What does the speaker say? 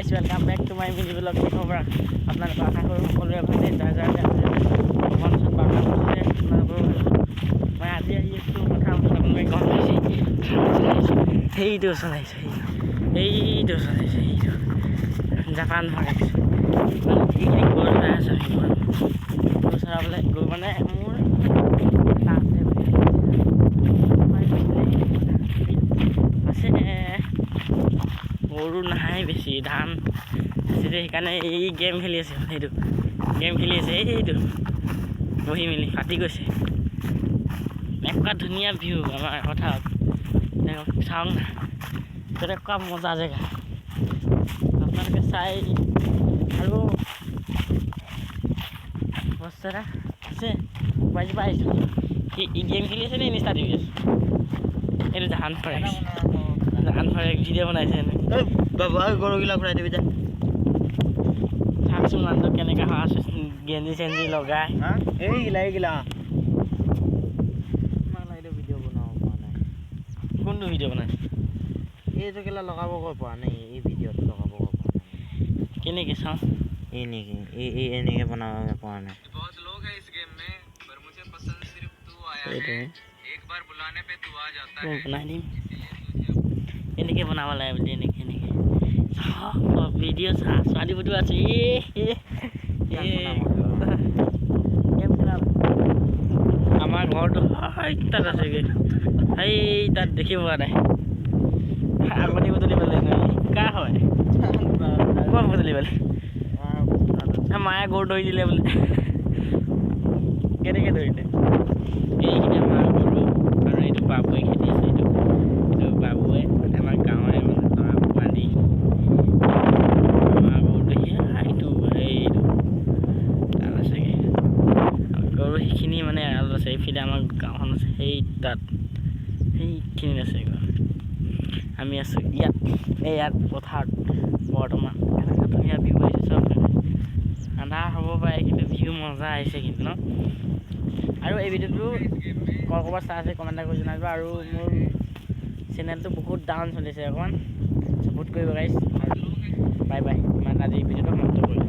guys welcome back to my mini blog খবৰ আপোনালোকক আশা কৰোঁ সকলোৰে ভালে যাৰ যাৰ মনচন বাৰ্তা কৰিছে আপোনালোকৰ মই আজি আহি আছোঁ কথা আপোনালোকে গম পাইছে সেইটো চলাইছে সেইটো জাপান ভৰাইছে এইখিনি গৈ ওলাই আছোঁ গৈ চলাবলৈ গৈ মানে মোৰ আছে গৰু নাই বেছি ধান আছে সেইকাৰণে এই গেম খেলি আছে সেইটো গেম খেলি আছে এইটো বহি মেলি ফাটি গৈছে এনেকুৱা ধুনীয়া ভিউ আমাৰ কথা চাওঁ না তেনেকুৱা মজা জেগা আপোনালোকে চাই আৰু বস্তু এটা আছে বাজি পাইছোঁ সি গেম খেলি আছে নে ইনষ্টা টিভি আছে এইটো ধান ফৰে ভিডিঅ' বনাইছে বাবা গৰুগিলা ঘূৰাই দিবি যা চাওকচোন মানুহটো কেনেকৈ হোৱা আছে গেঞ্জি চেঞ্জি লগাই এইগিলা ভিডিঅ' বনাব পৰা নাই কোনটো ভিডিঅ' বনাইছে এইটো কেলা লগাব কৈ পৰা নাই এই ভিডিঅ'টো লগাব কৈ পৰা নাই কেনেকৈ চাওঁ এই নেকি এই এনেকৈ বনাব পৰা নাই বনাই দিম এনেকৈ বনাব লাগে বুলি এনেকৈ ভিডিঅ' চা ছোৱালীবোৰতো আছে আমাৰ ঘৰটো তাত আছেগৈ সেই তাত দেখি পোৱা নাই আগতে বদলি পালে কাৰ হয় ক'ত বদলি পালে মায়ে গৰু ধৰি দিলে বোলে কেনেকৈ ধৰিলে এইখিনি আমাৰ গৰু আৰু এইটো বাবুৱে খেতি আছে এইটো বাবুৱে আমাৰ গাঁৱৰে মানে ধৰা বান্ধি আমাৰ গৰুটো সেইটো তাত আছেগৈ গৰু সেইখিনি মানে এৰাল আছে এইফালে আমাৰ গাঁওখন আছে সেই তাত সেইখিনিত আছে আমি আছোঁ ইয়াত পথাৰত বৰ্তমান এনেকুৱা ধুনীয়া ভিউ আহিছে চব আন্ধাৰ হ'ব পাৰে কিন্তু ভিউ মজা আহিছে কিন্তু ন আৰু এই ভিডিঅ'টো ক'ৰবাত চাই আছে কমেণ্ট কৰি জনাব আৰু মোৰ চেনেলটো বহুত ডাউন চলিছে অকণমান ছাপোৰ্ট কৰিব গাইছ আৰু বাই বাই ইমান আজি ভিডিঅ'টো সমাপ্ত কৰিম